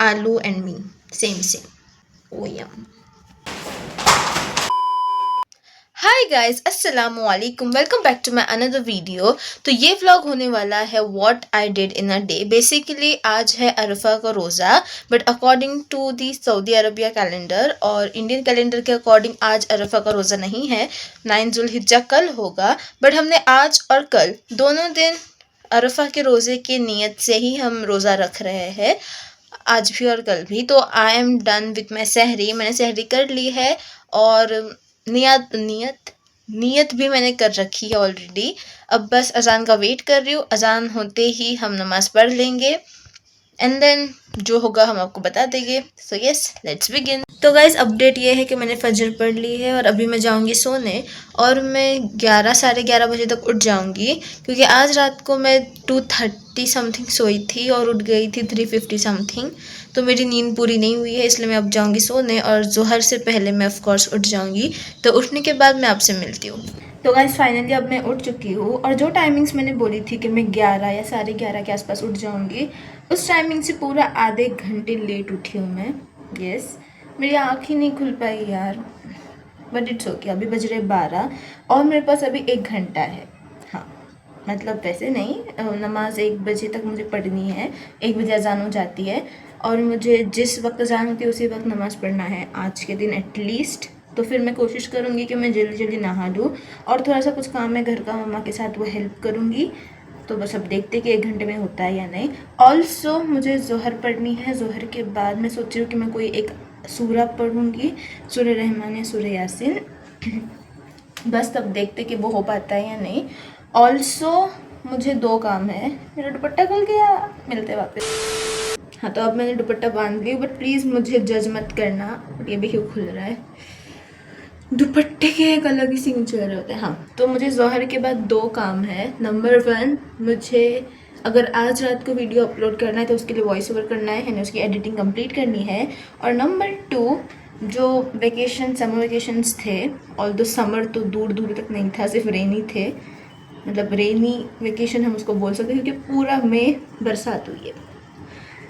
आलू and me, सेम ओ यम। हाय गाइस, अस्सलामु अलैकुम, welcome back to my another video. तो ये व्लॉग होने वाला है what I did in a day. Basically आज है अरफा का रोज़ा, but according to the Saudi Arabia calendar और इंडियन कैलेंडर के अकॉर्डिंग आज अरफा का रोज़ा नहीं है, 9 जुल्हिज्जा कल होगा। बट हमने आज और कल दोनों दिन अरफा के रोज़े की नीयत से ही हम रोज़ा रख रहे हैं, आज भी और कल भी। तो I am done with my सहरी, मैंने सहरी कर ली है और नियत नियत नियत भी मैंने कर रखी है ऑलरेडी। अब बस अजान का वेट कर रही हूँ, अजान होते ही हम नमाज़ पढ़ लेंगे एंड देन जो होगा हम आपको बता देंगे। So yes, let's begin. तो गाइज अपडेट ये है कि मैंने फजर पढ़ ली है और अभी मैं जाऊंगी सोने और मैं 11 साढ़े 11 बजे तक उठ जाऊंगी, क्योंकि आज रात को मैं 2:30 समथिंग सोई थी और उठ गई थी 3:50 समथिंग। तो मेरी नींद पूरी नहीं हुई है, इसलिए मैं अब जाऊंगी सोने और जोहर से पहले मैं ऑफकोर्स उठ जाऊंगी। तो उठने के बाद मैं आपसे मिलती हूँ। तो गाइज फाइनली अब मैं उठ चुकी हूँ और जो टाइमिंग्स मैंने बोली थी कि मैं 11 या साढ़े 11 के आसपास उठ जाऊंगी, उस टाइमिंग से पूरा आधे घंटे लेट उठी हूँ मैं। यस, मेरी आँख ही नहीं खुल पाई यार, बट इट्स ओके। अभी बज रहे 12 और मेरे पास अभी 1 घंटा है। हाँ, मतलब वैसे नहीं, नमाज 1 बजे तक मुझे पढ़नी है, 1 बजे अजान हो जाती है और मुझे जिस वक्त अजान होती है उसी वक्त नमाज़ पढ़ना है आज के दिन एटलीस्ट। तो फिर मैं कोशिश करूँगी कि मैं जल्दी जल्दी नहा लूँ और थोड़ा सा कुछ काम है घर का, मम्मा के साथ वो हेल्प करूँगी। तो बस अब देखते कि 1 घंटे में होता है या नहीं। ऑल्सो मुझे जोहर पढ़नी है, जोहर के बाद मैं सोच रही हूँ कि मैं कोई एक सूरा पढ़ूँगी, सूरह रहमान या सूरह यासीन। बस तब देखते कि वो हो पाता है या नहीं। ऑल्सो मुझे 2 काम है। मेरा दुपट्टा खुल गया, मिलते वापस। हाँ, तो अब मैंने दुपट्टा बांध ली, बट प्लीज़ मुझे जज मत करना, ये भी क्यों खुल रहा है। दुपट्टे के एक अलग ही सिग्नेचर होते हैं। हाँ, तो मुझे जोहर के बाद 2 काम है। नंबर 1, मुझे अगर आज रात को वीडियो अपलोड करना है तो उसके लिए वॉइस ओवर करना है, यानी उसकी एडिटिंग कंप्लीट करनी है। और नंबर 2, जो वेकेशन समर वेकेशंस थे, ऑल दो समर तो दूर दूर तक नहीं था, सिर्फ रेनी थे, मतलब रेनी वेकेशन हम उसको बोल सकते हैं क्योंकि पूरा मई बरसात हुई है।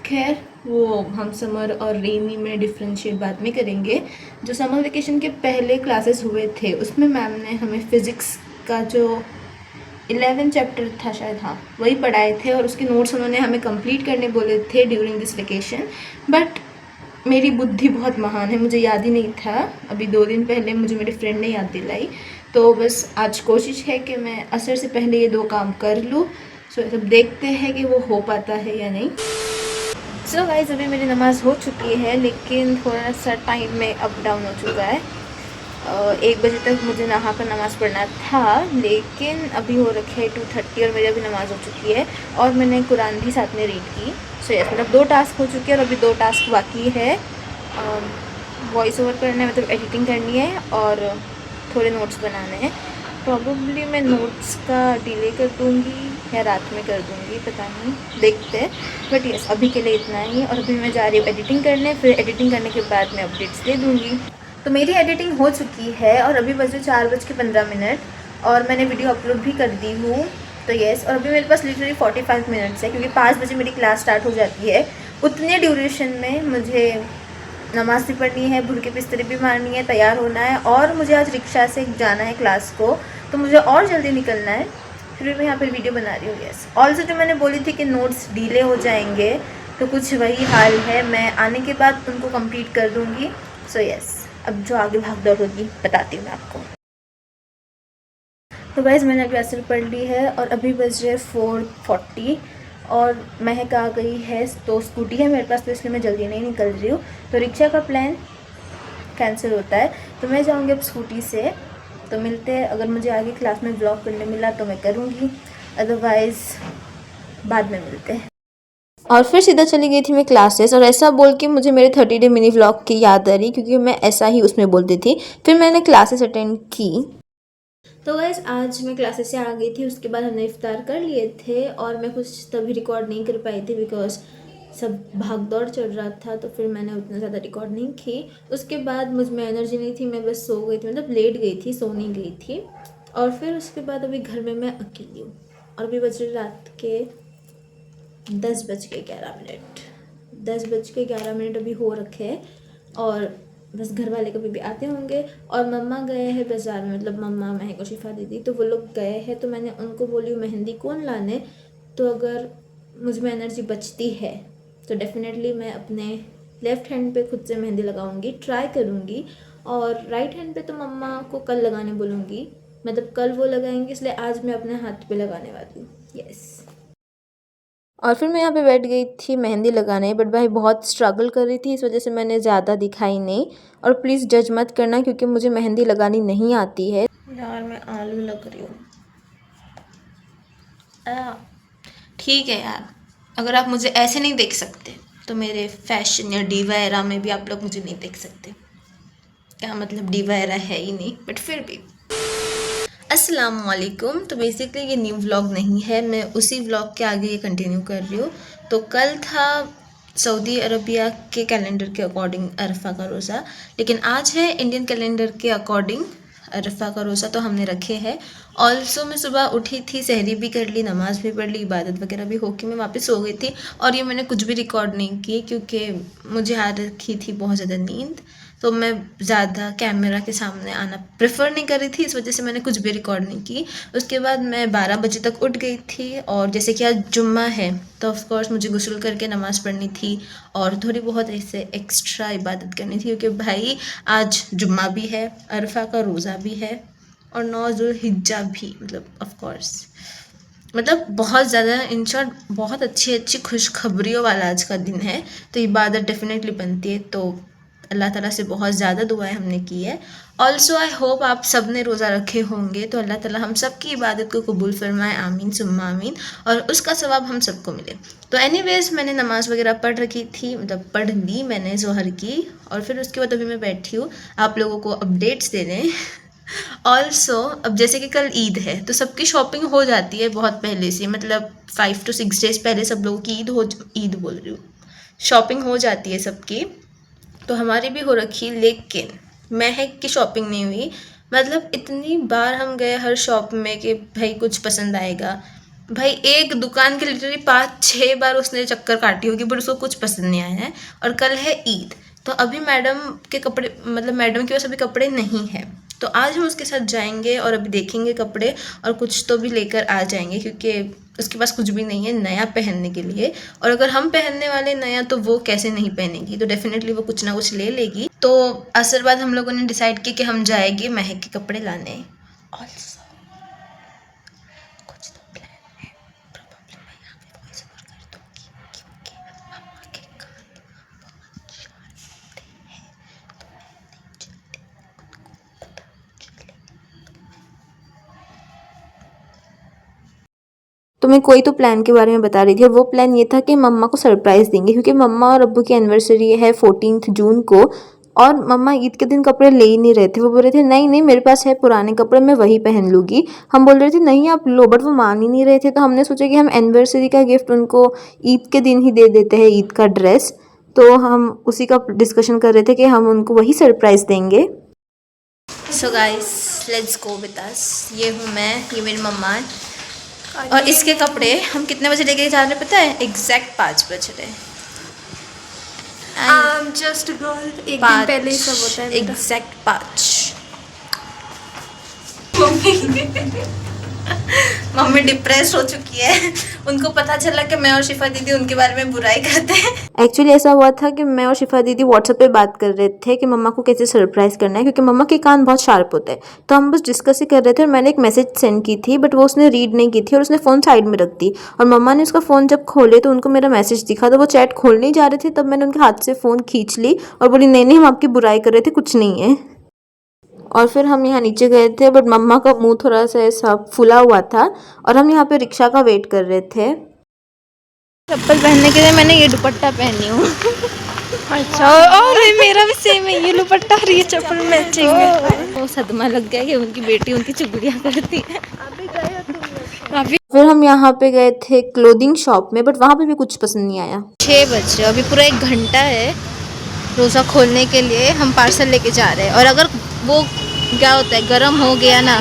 खैर, वो हम समर और रेनी में डिफ्रेंशिएट बाद में करेंगे। जो समर वेकेशन के पहले क्लासेस हुए थे उसमें मैम ने हमें फ़िज़िक्स का जो 11 चैप्टर था शायद, हाँ वही पढ़ाए थे और उसके नोट्स उन्होंने हमें कंप्लीट करने बोले थे ड्यूरिंग दिस वेकेशन। बट मेरी बुद्धि बहुत महान है, मुझे याद ही नहीं था। अभी 2 दिन पहले मुझे मेरे फ्रेंड ने याद दिलाई। तो बस आज कोशिश है कि मैं असर से पहले ये 2 काम कर लूँ। सो सब देखते हैं कि वो हो पाता है या नहीं। सो गाइस, अभी मेरी नमाज़ हो चुकी है, लेकिन थोड़ा सा टाइम में अप डाउन हो चुका है। 1 बजे तक मुझे नहा कर नमाज़ पढ़ना था, लेकिन अभी हो रखे है 2:30 और मेरी अभी नमाज़ हो चुकी है और मैंने कुरान भी साथ में रीड की। सो यस, मतलब 2 टास्क हो चुके हैं और अभी 2 टास्क बाकी है। वॉइस ओवर करना है, मतलब एडिटिंग करनी है और थोड़े नोट्स बनाने हैं। प्रॉबेबली मैं नोट्स का डिले कर दूँगी या रात में कर दूँगी, पता नहीं, देखते हैं। बट यस, अभी के लिए इतना ही और अभी मैं जा रही हूँ एडिटिंग करने, फिर एडिटिंग करने के बाद मैं अपडेट्स दे दूँगी। तो मेरी एडिटिंग हो चुकी है और अभी बजे 4:15 और मैंने वीडियो अपलोड भी कर दी हूँ। तो यस, और अभी मेरे पास लिटरली 45 मिनट्स है, क्योंकि 5 बजे मेरी क्लास स्टार्ट हो जाती है। उतने ड्यूरेशन में मुझे नमाज़ भी पढ़नी है, भुर के बिस्तरे भी मारनी है, तैयार होना है और मुझे आज रिक्शा से जाना है क्लास को, तो मुझे और जल्दी निकलना है। फिर भी मैं यहाँ पर वीडियो बना रही हूँ। यस, ऑल्सो जो मैंने बोली थी कि नोट्स डिले हो जाएंगे, तो कुछ वही हाल है, मैं आने के बाद उनको कंप्लीट कर दूँगी। सो यस, अब जो आगे भाग दौड़ होगी बताती हूँ मैं आपको। तो गाइज़ मैंने अभी असर पढ़ ली है और अभी बज रहे 4:40 और महक आ गई है। तो स्कूटी है मेरे पास, तो इसलिए मैं जल्दी नहीं निकल रही हूँ, तो रिक्शा का प्लान कैंसिल होता है। तो मैं जाऊँगी अब स्कूटी से। तो मिलते हैं, अगर मुझे आगे क्लास में व्लॉग करने मिला तो मैं करूँगी, अदरवाइज़ बाद में मिलते हैं। और फिर सीधा चली गई थी मैं क्लासेस, और ऐसा बोल के मुझे मेरे 30 डे मिनी व्लॉग की याद आ रही, क्योंकि मैं ऐसा ही उसमें बोलती थी। फिर मैंने क्लासेस अटेंड की। तो गाइस आज मैं क्लासेस से आ गई थी, उसके बाद हमने इफ्तार कर लिए थे और मैं कुछ तभी रिकॉर्ड नहीं कर पाई थी बिकॉज सब भाग दौड़ चल रहा था, तो फिर मैंने उतना ज़्यादा रिकॉर्ड नहीं की। उसके बाद मुझ में एनर्जी नहीं थी, मैं बस सो गई थी, मतलब लेट गई थी, सो नहीं गई थी। और फिर उसके बाद अभी घर में मैं अकेली हूँ और अभी बज रहे रात के 10:11 10:11 अभी हो रखे हैं और बस घर वाले कभी भी आते होंगे। और मम्मा गए हैं बाज़ार में, मतलब मम्मा, महक और शिफा दीदी, तो वो लोग गए हैं। तो मैंने उनको बोली मेहंदी कौन लाने, तो अगर मुझ में एनर्जी बचती है तो डेफिनेटली मैं अपने लेफ़्ट हैंड पे खुद से मेहंदी लगाऊंगी, ट्राई करूंगी। और राइट हैंड पे तो मम्मा को कल लगाने बोलूँगी, मतलब कल वो लगाएंगे, इसलिए आज मैं अपने हाथ पे लगाने वाली हूँ। यस। और फिर मैं यहाँ पे बैठ गई थी मेहंदी लगाने, बट भाई बहुत स्ट्रगल कर रही थी, इस वजह से मैंने ज़्यादा दिखाई नहीं। और प्लीज़ जज मत करना क्योंकि मुझे मेहंदी लगानी नहीं आती है। यार मैं आलू लग रही हूँ। ठीक है यार, अगर आप मुझे ऐसे नहीं देख सकते तो मेरे फैशन या डीवा एरा में भी आप लोग मुझे नहीं देख सकते। क्या मतलब, डीवा एरा है ही नहीं, बट फिर भी। अस्सलाम वालेकुम। तो बेसिकली ये न्यू व्लॉग नहीं है, मैं उसी व्लॉग के आगे ये कंटिन्यू कर रही हूँ। तो कल था सऊदी अरबिया के कैलेंडर के अकॉर्डिंग अरफा का रोज़ा, लेकिन आज है इंडियन कैलेंडर के अकॉर्डिंग अरफा का रोज़ा, तो हमने रखे हैं। ऑल्सो मैं सुबह उठी थी, सहरी भी कर ली, नमाज़ भी पढ़ ली, इबादत वगैरह भी होके मैं वापस सो गई थी। और ये मैंने कुछ भी रिकॉर्ड नहीं की क्योंकि मुझे आ रखी थी बहुत ज़्यादा नींद, तो मैं ज़्यादा कैमरा के सामने आना प्रेफर नहीं कर रही थी, इस वजह से मैंने कुछ भी रिकॉर्ड नहीं की। उसके बाद मैं 12 बजे तक उठ गई थी, और जैसे कि आज जुम्मा है तो ऑफ कोर्स मुझे गुस्ल करके नमाज़ पढ़नी थी और थोड़ी बहुत ऐसे एक्स्ट्रा इबादत करनी थी, क्योंकि भाई आज जुम्मा भी है, अरफा का रोज़ा भी है और 9 ज़ुल्हिज्जा भी, मतलब ऑफ कोर्स, मतलब बहुत ज़्यादा, इन शॉर्ट बहुत अच्छी अच्छी खुशखबरियों वाला आज का दिन है। तो इबादत डेफिनेटली बनती है, तो अल्लाह ताला से बहुत ज़्यादा दुआएं हमने की है। ऑल्सो आई होप आप सब ने रोज़ा रखे होंगे, तो अल्लाह ताला हम सब की इबादत को कबूल फरमाए, आमीन सुम्मा आमीन, और उसका सवाब हम सबको मिले। तो एनीवेज मैंने नमाज़ वगैरह पढ़ रखी थी, मतलब पढ़ ली मैंने ज़ोहर की, और फिर उसके बाद अभी मैं बैठी हूँ आप लोगों को अपडेट्स देने। ऑल्सो अब जैसे कि कल ईद है तो सबकी शॉपिंग हो जाती है बहुत पहले से, मतलब 5 to 6 डेज़ पहले सब लोगों की ईद बोल रही हूँ, शॉपिंग हो जाती है सबकी, तो हमारी भी हो रखी। लेकिन महक की शॉपिंग नहीं हुई, मतलब इतनी बार हम गए हर शॉप में कि भाई कुछ पसंद आएगा, भाई एक दुकान के लिटरली 5-6 बार उसने चक्कर काटी होगी, बट उसको कुछ पसंद नहीं आया है। और कल है ईद, तो अभी मैडम के कपड़े, मतलब मैडम के पास अभी कपड़े नहीं है, तो आज हम उसके साथ जाएंगे और अभी देखेंगे कपड़े, और कुछ तो भी लेकर आ जाएंगे क्योंकि उसके पास कुछ भी नहीं है नया पहनने के लिए। और अगर हम पहनने वाले नया तो वो कैसे नहीं पहनेगी, तो डेफिनेटली वो कुछ ना कुछ ले लेगी। तो असर बाद हम लोगों ने डिसाइड किया कि हम जाएंगे महक के कपड़े लाने। ऑल्सो कुछ तो प्लान है, प्रोबेबली मैं यहाँ पे वॉइस ओवर कर दूँगी क्योंकि मम्मा के कान बहुत शांत हैं, तो मैं नहीं चाहती उनको पता चले। तो मैं कोई तो प्लान के बारे में बता रही थी, और वो प्लान ये था कि मम्मा को सरप्राइज़ देंगे, क्योंकि मम्मा और अब्बू की एनिवर्सरी है 14 जून को, और मम्मा ईद के दिन कपड़े ले ही नहीं रहे थे। वो बोल रहे थे नहीं नहीं मेरे पास है पुराने कपड़े, मैं वही पहन लूँगी। हम बोल रहे थे नहीं आप लो, बट वो मान ही नहीं रहे थे, तो हमने सोचा कि हम एनिवर्सरी का गिफ्ट उनको ईद के दिन ही दे देते हैं, ईद का ड्रेस। तो हम उसी का डिस्कशन कर रहे थे कि हम उनको वही सरप्राइज़ देंगे। So guys let's go with us. ये हूँ मैं, ये मेरी मम्मा है, और इसके कपड़े हम कितने बजे लेके जा रहे हैं पता है? एग्जैक्ट 5 बजे। जस्ट गर्ल, एक दिन पहले ही सब होता है। एग्जैक्ट 5। मम्मी डिप्रेस हो चुकी है, उनको पता चला कि मैं और शिफा दीदी उनके बारे में बुराई करते हैं। एक्चुअली ऐसा हुआ था कि मैं और शिफा दीदी व्हाट्सएप पे बात कर रहे थे कि मम्मा को कैसे सरप्राइज़ करना है, क्योंकि मम्मा के कान बहुत शार्प होते हैं, तो हम बस डिस्कस ही कर रहे थे। और मैंने एक मैसेज सेंड की थी, बट वो उसने रीड नहीं की थी और उसने फ़ोन साइड में रख दी। और मम्मा ने उसका फ़ोन जब खोले तो उनको मेरा मैसेज दिखा, तो वो चैट खोलने ही जा रहे थे, तब मैंने उनके हाथ से फ़ोन खींच ली और बोली नहीं नहीं हम आपकी बुराई कर रहे थे, कुछ नहीं है। और फिर हम यहाँ नीचे गए थे, बट मम्मा का मुंह थोड़ा सा ऐसा फूला हुआ था, और हम यहाँ पे रिक्शा का वेट कर रहे थे। चप्पल पहनने के लिए मैंने ये दुपट्टा पहनी हूँ। अच्छा, और मेरा भी सेम है, ये दुपट्टा और ये चप्पल मैचिंग है। वो सदमा लग गया कि उनकी बेटी उनकी चुगलियाँ करती है। फिर हम यहाँ पे गए थे क्लोथिंग शॉप में, बट वहाँ पे भी कुछ पसंद नहीं आया। 6 बजे, अभी पूरा 1 घंटा है रोज़ा खोलने के लिए। हम पार्सल लेके जा रहे हैं, और अगर वो क्या होता है गर्म हो गया ना,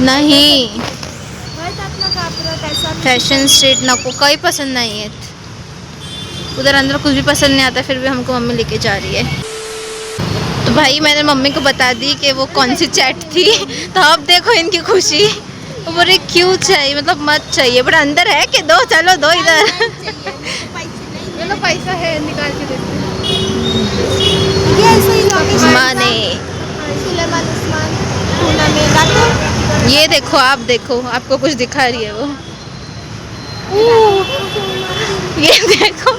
नहीं फॅशन स्ट्रीट नको, काही पसंद नाही आहेत। उधर अंदर कुछ भी पसंद नहीं आता, फिर भी हमको मम्मी लेके जा रही है। तो भाई मैंने मम्मी को बता दी कि वो कौन सी चैट थी, तो अब देखो इनकी खुशी। वो बोले क्यों चाहिए, मतलब मत चाहिए, बट अंदर है कि दो, चलो दो इधर। चलो पैसा है निकाल के देते माने ये देखो, आप देखो, आपको कुछ दिखा रही है वो, ये देखो।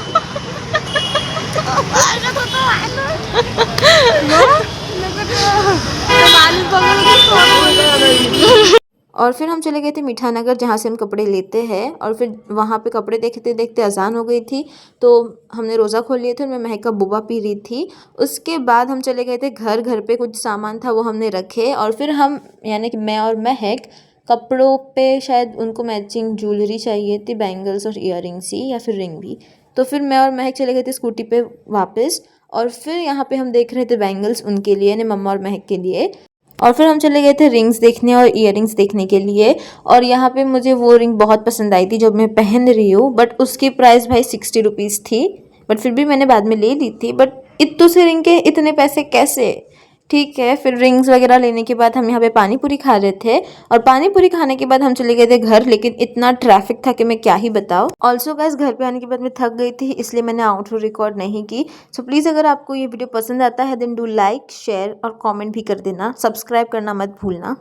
और फिर हम चले गए थे मीठा नगर, जहाँ से हम कपड़े लेते हैं। और फिर वहाँ पे कपड़े देखते देखते अजान हो गई थी, तो हमने रोज़ा खोल लिए थे और मैं महक का बुबा पी रही थी। उसके बाद हम चले गए थे घर पे कुछ सामान था वो हमने रखे, और फिर हम यानी कि मैं और महक कपड़ों पे शायद उनको मैचिंग ज्वेलरी चाहिए थी, बैंगल्स और इयररिंग्स ही, या फिर रिंग भी। तो फिर मैं और महक चले गए थे स्कूटी पे वापस, और फिर यहाँ पे हम देख रहे थे बैंगल्स उनके लिए, यानी मम्मा और महक के लिए। और फिर हम चले गए थे रिंग्स देखने और इयररिंग्स देखने के लिए। और यहाँ पे मुझे वो रिंग बहुत पसंद आई थी जो मैं पहन रही हूँ, बट उसकी प्राइस भाई 60 रुपीज़ थी, बट फिर भी मैंने बाद में ले ली थी। बट इतने से रिंग के इतने पैसे कैसे? ठीक है, फिर रिंग्स वगैरह लेने के बाद हम यहाँ पे पानी पूरी खा रहे थे, और पानी पूरी खाने के बाद हम चले गए थे घर, लेकिन इतना ट्रैफिक था कि मैं क्या ही बताऊँ। ऑल्सो गाइस, घर पे आने के बाद मैं थक गई थी, इसलिए मैंने आउटरो रिकॉर्ड नहीं की। सो प्लीज़ अगर आपको ये वीडियो पसंद आता है देन डू लाइक, शेयर और कॉमेंट भी कर देना, सब्सक्राइब करना मत भूलना।